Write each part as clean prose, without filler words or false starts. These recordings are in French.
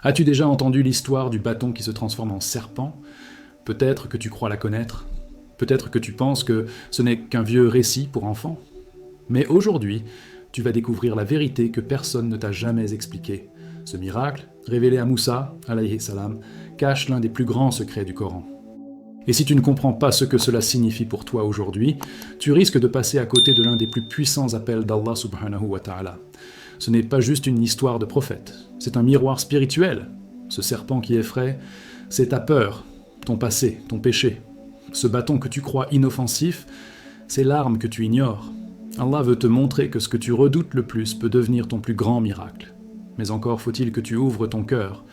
As-tu déjà entendu l'histoire du bâton qui se transforme en serpent? Peut-être que tu crois la connaître. Peut-être que tu penses que ce n'est qu'un vieux récit pour enfants. Mais aujourd'hui, tu vas découvrir la vérité que personne ne t'a jamais expliquée. Ce miracle, révélé à Moussa, alayhi salam, cache l'un des plus grands secrets du Coran. Et si tu ne comprends pas ce que cela signifie pour toi aujourd'hui, tu risques de passer à côté de l'un des plus puissants appels d'Allah subhanahu wa ta'ala. Ce n'est pas juste une histoire de prophète, c'est un miroir spirituel. Ce serpent qui effraie, c'est ta peur, ton passé, ton péché. Ce bâton que tu crois inoffensif, c'est l'arme que tu ignores. Allah veut te montrer que ce que tu redoutes le plus peut devenir ton plus grand miracle. Mais encore faut-il que tu ouvres ton cœur.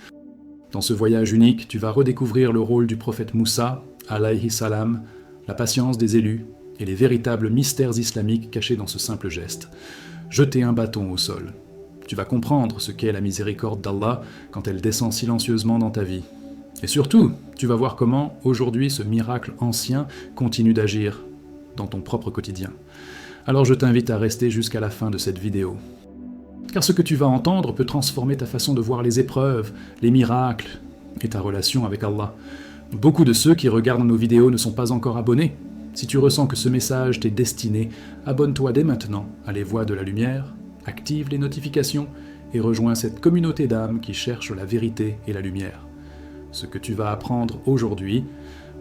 Dans ce voyage unique, tu vas redécouvrir le rôle du prophète Moussa, alayhi salam, la patience des élus et les véritables mystères islamiques cachés dans ce simple geste. Jeter un bâton au sol. Tu vas comprendre ce qu'est la miséricorde d'Allah quand elle descend silencieusement dans ta vie. Et surtout, tu vas voir comment, aujourd'hui, ce miracle ancien continue d'agir dans ton propre quotidien. Alors je t'invite à rester jusqu'à la fin de cette vidéo. Car ce que tu vas entendre peut transformer ta façon de voir les épreuves, les miracles et ta relation avec Allah. Beaucoup de ceux qui regardent nos vidéos ne sont pas encore abonnés. Si tu ressens que ce message t'est destiné, abonne-toi dès maintenant à Les Voix de la Lumière, active les notifications et rejoins cette communauté d'âmes qui cherchent la vérité et la lumière. Ce que tu vas apprendre aujourd'hui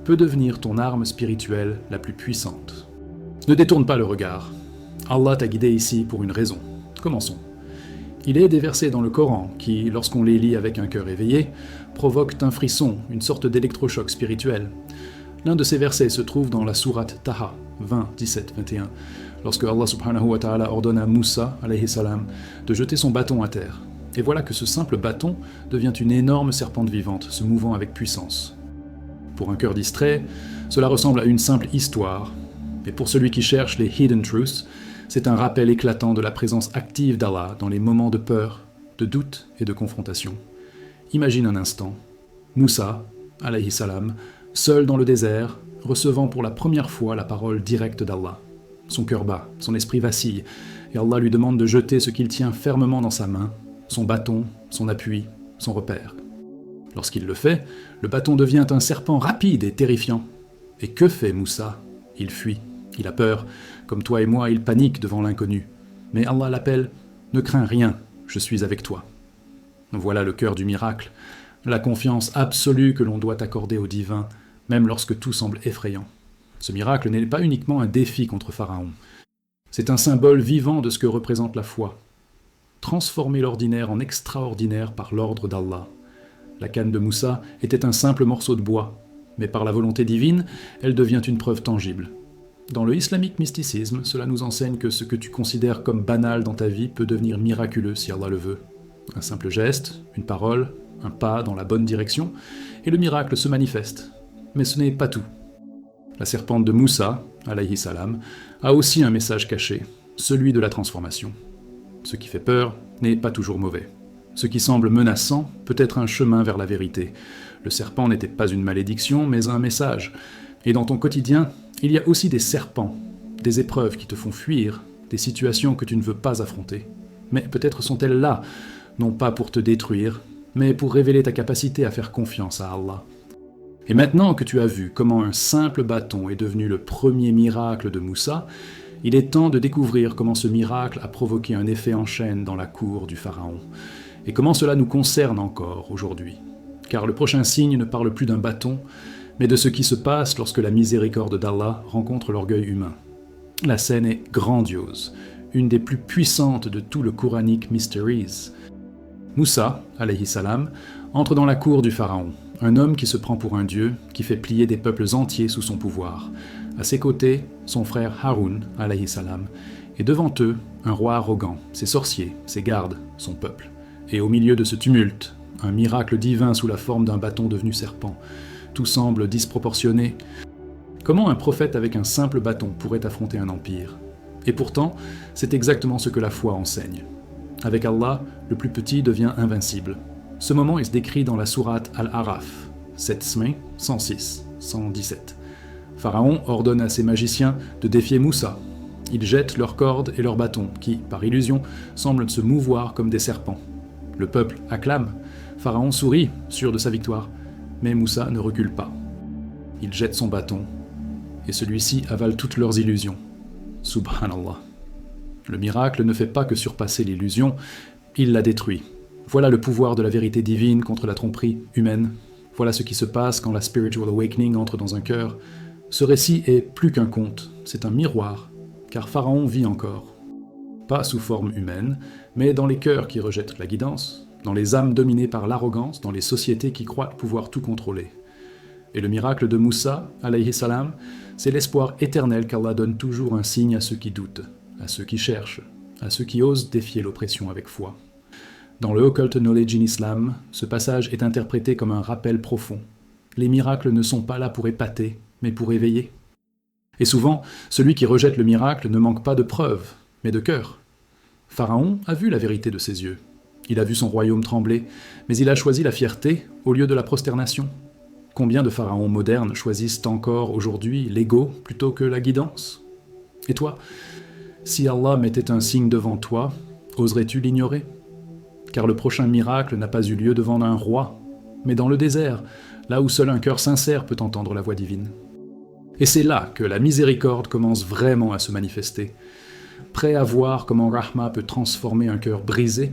peut devenir ton arme spirituelle la plus puissante. Ne détourne pas le regard. Allah t'a guidé ici pour une raison. Commençons. Il est des versets dans le Coran qui, lorsqu'on les lit avec un cœur éveillé, provoquent un frisson, une sorte d'électrochoc spirituel. L'un de ces versets se trouve dans la sourate Taha, 20, 17, 21, lorsque Allah subhanahu wa ta'ala ordonne à Moussa, alayhi salam, de jeter son bâton à terre. Et voilà que ce simple bâton devient une énorme serpente vivante, se mouvant avec puissance. Pour un cœur distrait, cela ressemble à une simple histoire, mais pour celui qui cherche les hidden truths, c'est un rappel éclatant de la présence active d'Allah dans les moments de peur, de doute et de confrontation. Imagine un instant, Moussa, alayhi salam, seul dans le désert, recevant pour la première fois la parole directe d'Allah. Son cœur bat, son esprit vacille, et Allah lui demande de jeter ce qu'il tient fermement dans sa main, son bâton, son appui, son repère. Lorsqu'il le fait, le bâton devient un serpent rapide et terrifiant. Et que fait Moussa? Il fuit, il a peur, comme toi et moi, il panique devant l'inconnu. Mais Allah l'appelle « Ne crains rien, je suis avec toi ». Voilà le cœur du miracle, la confiance absolue que l'on doit accorder au divin, même lorsque tout semble effrayant. Ce miracle n'est pas uniquement un défi contre Pharaon. C'est un symbole vivant de ce que représente la foi. Transformer l'ordinaire en extraordinaire par l'ordre d'Allah. La canne de Moussa était un simple morceau de bois, mais par la volonté divine, elle devient une preuve tangible. Dans le islamique mysticisme, cela nous enseigne que ce que tu considères comme banal dans ta vie peut devenir miraculeux si Allah le veut. Un simple geste, une parole, un pas dans la bonne direction, et le miracle se manifeste. Mais ce n'est pas tout. La serpente de Moussa, alayhi salam, a aussi un message caché, celui de la transformation. Ce qui fait peur n'est pas toujours mauvais. Ce qui semble menaçant peut être un chemin vers la vérité. Le serpent n'était pas une malédiction, mais un message. Et dans ton quotidien, il y a aussi des serpents, des épreuves qui te font fuir, des situations que tu ne veux pas affronter. Mais peut-être sont-elles là, non pas pour te détruire, mais pour révéler ta capacité à faire confiance à Allah. Et maintenant que tu as vu comment un simple bâton est devenu le premier miracle de Moussa, il est temps de découvrir comment ce miracle a provoqué un effet en chaîne dans la cour du Pharaon, et comment cela nous concerne encore aujourd'hui. Car le prochain signe ne parle plus d'un bâton, mais de ce qui se passe lorsque la miséricorde d'Allah rencontre l'orgueil humain. La scène est grandiose, une des plus puissantes de tout le Quranic Mysteries. Moussa, alayhi salam, entre dans la cour du Pharaon, un homme qui se prend pour un dieu, qui fait plier des peuples entiers sous son pouvoir. À ses côtés, son frère Haroun, alayhi salam, et devant eux, un roi arrogant, ses sorciers, ses gardes, son peuple. Et au milieu de ce tumulte, un miracle divin sous la forme d'un bâton devenu serpent. Tout semble disproportionné. Comment un prophète avec un simple bâton pourrait affronter un empire? Et pourtant, c'est exactement ce que la foi enseigne. Avec Allah, le plus petit devient invincible. Ce moment est décrit dans la sourate Al-Araf, 7 106, 117. Pharaon ordonne à ses magiciens de défier Moussa. Ils jettent leurs cordes et leurs bâtons, qui, par illusion, semblent se mouvoir comme des serpents. Le peuple acclame. Pharaon sourit, sûr de sa victoire, mais Moussa ne recule pas. Il jette son bâton, et celui-ci avale toutes leurs illusions. Subhanallah. Le miracle ne fait pas que surpasser l'illusion, il la détruit. Voilà le pouvoir de la vérité divine contre la tromperie humaine. Voilà ce qui se passe quand la spiritual awakening entre dans un cœur. Ce récit est plus qu'un conte, c'est un miroir, car Pharaon vit encore. Pas sous forme humaine, mais dans les cœurs qui rejettent la guidance, dans les âmes dominées par l'arrogance, dans les sociétés qui croient pouvoir tout contrôler. Et le miracle de Moussa, alayhi salam, c'est l'espoir éternel qu'Allah donne toujours un signe à ceux qui doutent, à ceux qui cherchent, à ceux qui osent défier l'oppression avec foi. Dans le Occult Knowledge in Islam, ce passage est interprété comme un rappel profond. Les miracles ne sont pas là pour épater, mais pour éveiller. Et souvent, celui qui rejette le miracle ne manque pas de preuves, mais de cœur. Pharaon a vu la vérité de ses yeux. Il a vu son royaume trembler, mais il a choisi la fierté au lieu de la prosternation. Combien de pharaons modernes choisissent encore aujourd'hui l'ego plutôt que la guidance? Et toi, si Allah mettait un signe devant toi, oserais-tu l'ignorer? Car le prochain miracle n'a pas eu lieu devant un roi, mais dans le désert, là où seul un cœur sincère peut entendre la voix divine. Et c'est là que la miséricorde commence vraiment à se manifester. Prêt à voir comment Rahma peut transformer un cœur brisé?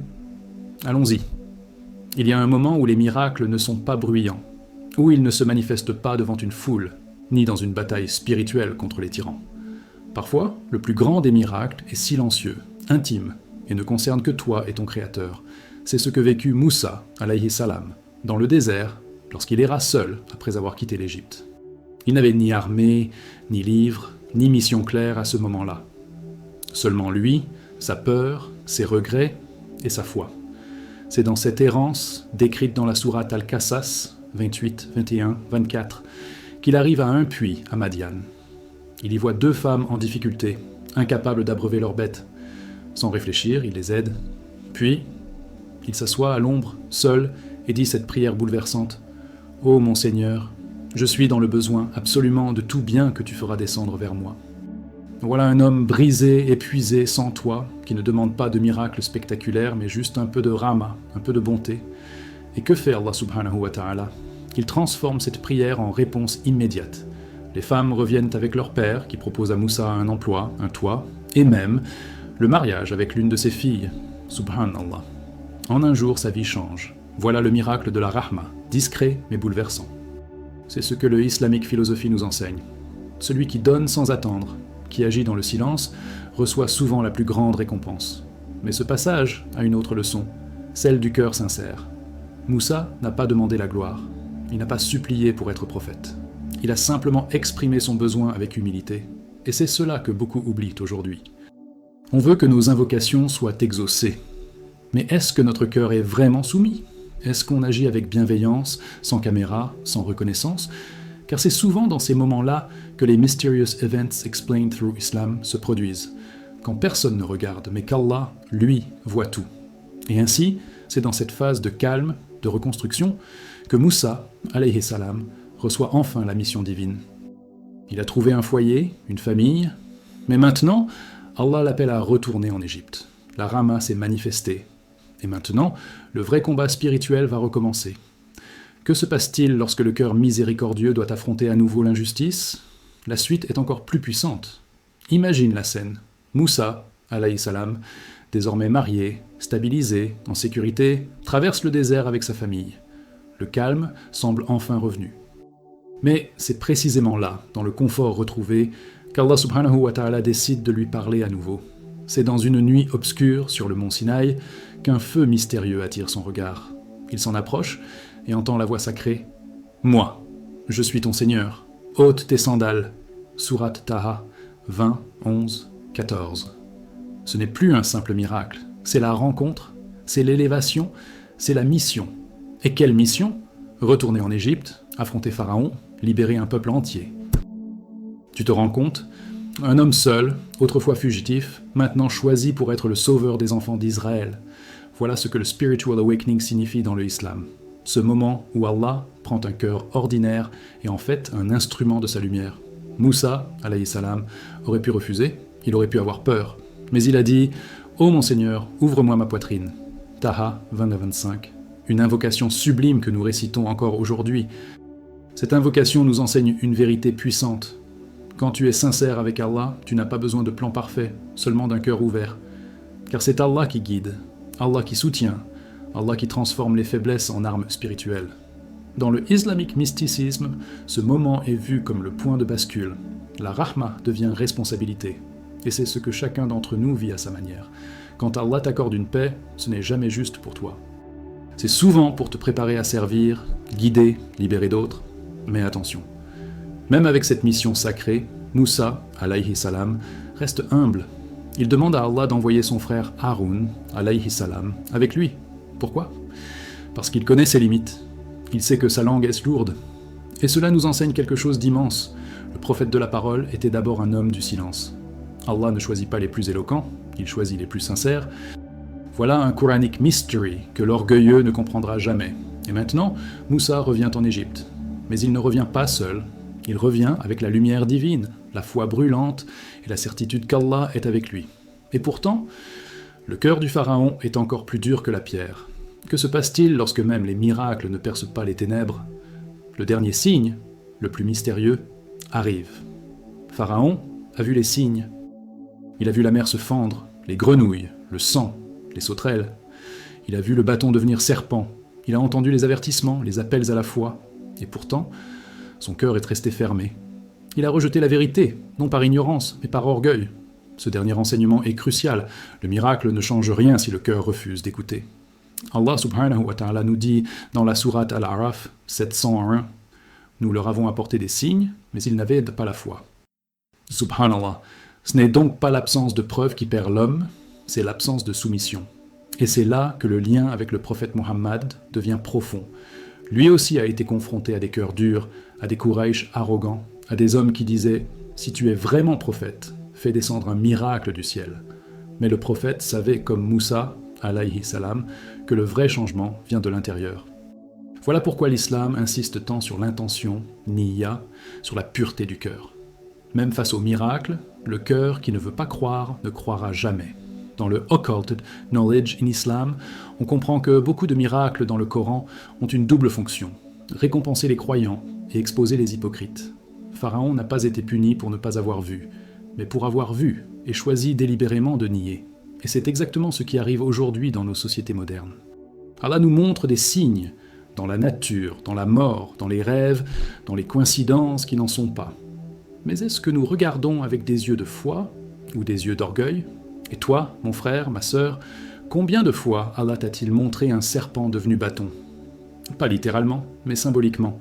Allons-y. Il y a un moment où les miracles ne sont pas bruyants, où ils ne se manifestent pas devant une foule, ni dans une bataille spirituelle contre les tyrans. Parfois, le plus grand des miracles est silencieux, intime, et ne concerne que toi et ton Créateur. C'est ce que vécut Moussa, alayhi salam, dans le désert, lorsqu'il erra seul après avoir quitté l'Égypte. Il n'avait ni armée, ni livre, ni mission claire à ce moment-là. Seulement lui, sa peur, ses regrets et sa foi. C'est dans cette errance, décrite dans la sourate Al-Qasas, 28, 21, 24, qu'il arrive à un puits à Madian. Il y voit 2 femmes en difficulté, incapables d'abreuver leurs bêtes. Sans réfléchir, il les aide. Puis, il s'assoit à l'ombre, seul, et dit cette prière bouleversante. « Ô mon Seigneur, je suis dans le besoin absolument de tout bien que tu feras descendre vers moi. » Voilà un homme brisé, épuisé, sans toi, qui ne demande pas de miracles spectaculaires, mais juste un peu de rahma, un peu de bonté. Et que fait Allah subhanahu wa ta'ala? Il transforme cette prière en réponse immédiate. Les femmes reviennent avec leur père, qui propose à Moussa un emploi, un toit, et même le mariage avec l'une de ses filles. Subhanallah. En un jour, sa vie change. Voilà le miracle de la rahma, discret mais bouleversant. C'est ce que le Islamic Philosophy nous enseigne. Celui qui donne sans attendre, qui agit dans le silence, reçoit souvent la plus grande récompense. Mais ce passage a une autre leçon, celle du cœur sincère. Moussa n'a pas demandé la gloire, il n'a pas supplié pour être prophète. Il a simplement exprimé son besoin avec humilité, et c'est cela que beaucoup oublient aujourd'hui. On veut que nos invocations soient exaucées. Mais est-ce que notre cœur est vraiment soumis? Est-ce qu'on agit avec bienveillance, sans caméra, sans reconnaissance? Car c'est souvent dans ces moments-là que les Mysterious Events Explained Through Islam se produisent, quand personne ne regarde, mais qu'Allah, lui, voit tout. Et ainsi, c'est dans cette phase de calme, de reconstruction, que Moussa, alayhi salam, reçoit enfin la mission divine. Il a trouvé un foyer, une famille, mais maintenant, Allah l'appelle à retourner en Égypte. La Rahma s'est manifestée. Et maintenant, le vrai combat spirituel va recommencer. Que se passe-t-il lorsque le cœur miséricordieux doit affronter à nouveau l'injustice? La suite est encore plus puissante. Imagine la scène. Moussa, alayhi salam, désormais marié, stabilisé, en sécurité, traverse le désert avec sa famille. Le calme semble enfin revenu. Mais c'est précisément là, dans le confort retrouvé, qu'Allah subhanahu wa ta'ala décide de lui parler à nouveau. C'est dans une nuit obscure sur le mont Sinaï qu'un feu mystérieux attire son regard. Il s'en approche et entend la voix sacrée « Moi, je suis ton Seigneur, ôte tes sandales » Sourate Taha 20, 11, 14. Ce n'est plus un simple miracle, c'est la rencontre, c'est l'élévation, c'est la mission. Et quelle mission? Retourner en Égypte, affronter Pharaon, libérer un peuple entier. Tu te rends compte? Un homme seul, autrefois fugitif, maintenant choisi pour être le sauveur des enfants d'Israël. Voilà ce que le Spiritual Awakening signifie dans le Islam. Ce moment où Allah prend un cœur ordinaire et en fait un instrument de sa lumière. Moussa, alayhi salam, aurait pu refuser, il aurait pu avoir peur. Mais il a dit « Ô mon Seigneur, ouvre-moi ma poitrine » Taha 29-25. une invocation sublime que nous récitons encore aujourd'hui. Cette invocation nous enseigne une vérité puissante. Quand tu es sincère avec Allah, tu n'as pas besoin de plan parfait, seulement d'un cœur ouvert. Car c'est Allah qui guide, Allah qui soutient, Allah qui transforme les faiblesses en armes spirituelles. Dans le islamic mysticisme, ce moment est vu comme le point de bascule. La rahma devient responsabilité. Et c'est ce que chacun d'entre nous vit à sa manière. Quand Allah t'accorde une paix, ce n'est jamais juste pour toi. C'est souvent pour te préparer à servir, guider, libérer d'autres. Mais attention, même avec cette mission sacrée, Moussa, alayhi salam, reste humble. Il demande à Allah d'envoyer son frère Haroun, alayhi salam, avec lui. Pourquoi ? Parce qu'il connaît ses limites. Il sait que sa langue est lourde. Et cela nous enseigne quelque chose d'immense. Le prophète de la parole était d'abord un homme du silence. Allah ne choisit pas les plus éloquents, il choisit les plus sincères. Voilà un Quranic mystery que l'orgueilleux ne comprendra jamais. Et maintenant, Moussa revient en Égypte. Mais il ne revient pas seul. Il revient avec la lumière divine, la foi brûlante et la certitude qu'Allah est avec lui. Et pourtant, le cœur du pharaon est encore plus dur que la pierre. Que se passe-t-il lorsque même les miracles ne percent pas les ténèbres ? Le dernier signe, le plus mystérieux, arrive. Pharaon a vu les signes. Il a vu la mer se fendre, les grenouilles, le sang, les sauterelles. Il a vu le bâton devenir serpent. Il a entendu les avertissements, les appels à la foi. Et pourtant, son cœur est resté fermé. Il a rejeté la vérité, non par ignorance, mais par orgueil. Ce dernier enseignement est crucial. Le miracle ne change rien si le cœur refuse d'écouter. Allah subhanahu wa ta'ala nous dit dans la sourate Al-A'raf 701 « Nous leur avons apporté des signes, mais ils n'avaient pas la foi. » Subhanallah, ce n'est donc pas l'absence de preuve qui perd l'homme, c'est l'absence de soumission. Et c'est là que le lien avec le prophète Muhammad devient profond. Lui aussi a été confronté à des cœurs durs, à des Quraysh arrogants, à des hommes qui disaient « Si tu es vraiment prophète, fais descendre un miracle du ciel. » Mais le prophète savait, comme Moussa, alayhi salam, que le vrai changement vient de l'intérieur. Voilà pourquoi l'islam insiste tant sur l'intention, niyya, sur la pureté du cœur. Même face au miracle, le cœur qui ne veut pas croire ne croira jamais. Dans le Occulted Knowledge in Islam, on comprend que beaucoup de miracles dans le Coran ont une double fonction, récompenser les croyants et exposer les hypocrites. Pharaon n'a pas été puni pour ne pas avoir vu, mais pour avoir vu et choisi délibérément de nier. Et c'est exactement ce qui arrive aujourd'hui dans nos sociétés modernes. Allah nous montre des signes, dans la nature, dans la mort, dans les rêves, dans les coïncidences qui n'en sont pas. Mais est-ce que nous regardons avec des yeux de foi ou des yeux d'orgueil ? Et toi, mon frère, ma sœur, combien de fois Allah t'a-t-il montré un serpent devenu bâton ? Pas littéralement, mais symboliquement.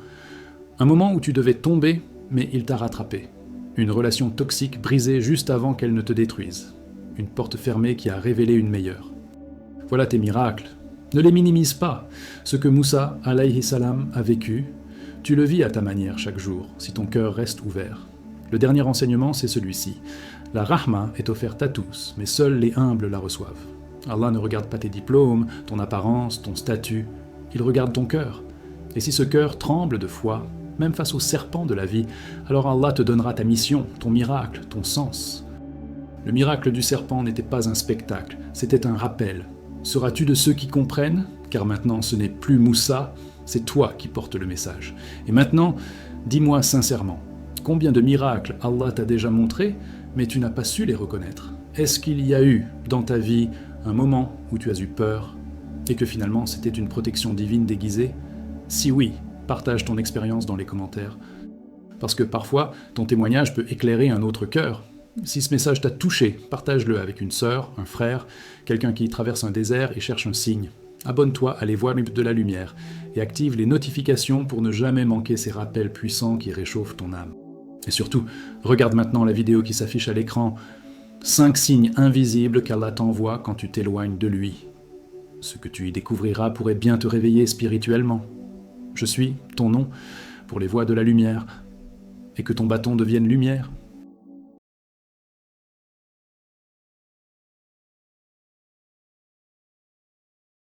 Un moment où tu devais tomber, mais il t'a rattrapé. Une relation toxique brisée juste avant qu'elle ne te détruise. Une porte fermée qui a révélé une meilleure. Voilà tes miracles. Ne les minimise pas. Ce que Moussa, alayhi salam, a vécu, tu le vis à ta manière chaque jour, si ton cœur reste ouvert. Le dernier enseignement, c'est celui-ci. La rahma est offerte à tous, mais seuls les humbles la reçoivent. Allah ne regarde pas tes diplômes, ton apparence, ton statut. Il regarde ton cœur. Et si ce cœur tremble de foi, même face au serpent de la vie, alors Allah te donnera ta mission, ton miracle, ton sens. Le miracle du serpent n'était pas un spectacle, c'était un rappel. Seras-tu de ceux qui comprennent ? Car maintenant ce n'est plus Moussa, c'est toi qui portes le message. Et maintenant, dis-moi sincèrement, combien de miracles Allah t'a déjà montrés, mais tu n'as pas su les reconnaître ? Est-ce qu'il y a eu dans ta vie un moment où tu as eu peur et que finalement c'était une protection divine déguisée ? Si oui, partage ton expérience dans les commentaires. Parce que parfois, ton témoignage peut éclairer un autre cœur. Si ce message t'a touché, partage-le avec une sœur, un frère, quelqu'un qui traverse un désert et cherche un signe. Abonne-toi à les voix de la lumière et active les notifications pour ne jamais manquer ces rappels puissants qui réchauffent ton âme. Et surtout, regarde maintenant la vidéo qui s'affiche à l'écran. 5 signes invisibles qu'Allah t'envoie quand tu t'éloignes de lui. Ce que tu y découvriras pourrait bien te réveiller spirituellement. Je suis ton nom pour les voix de la lumière, et que ton bâton devienne lumière.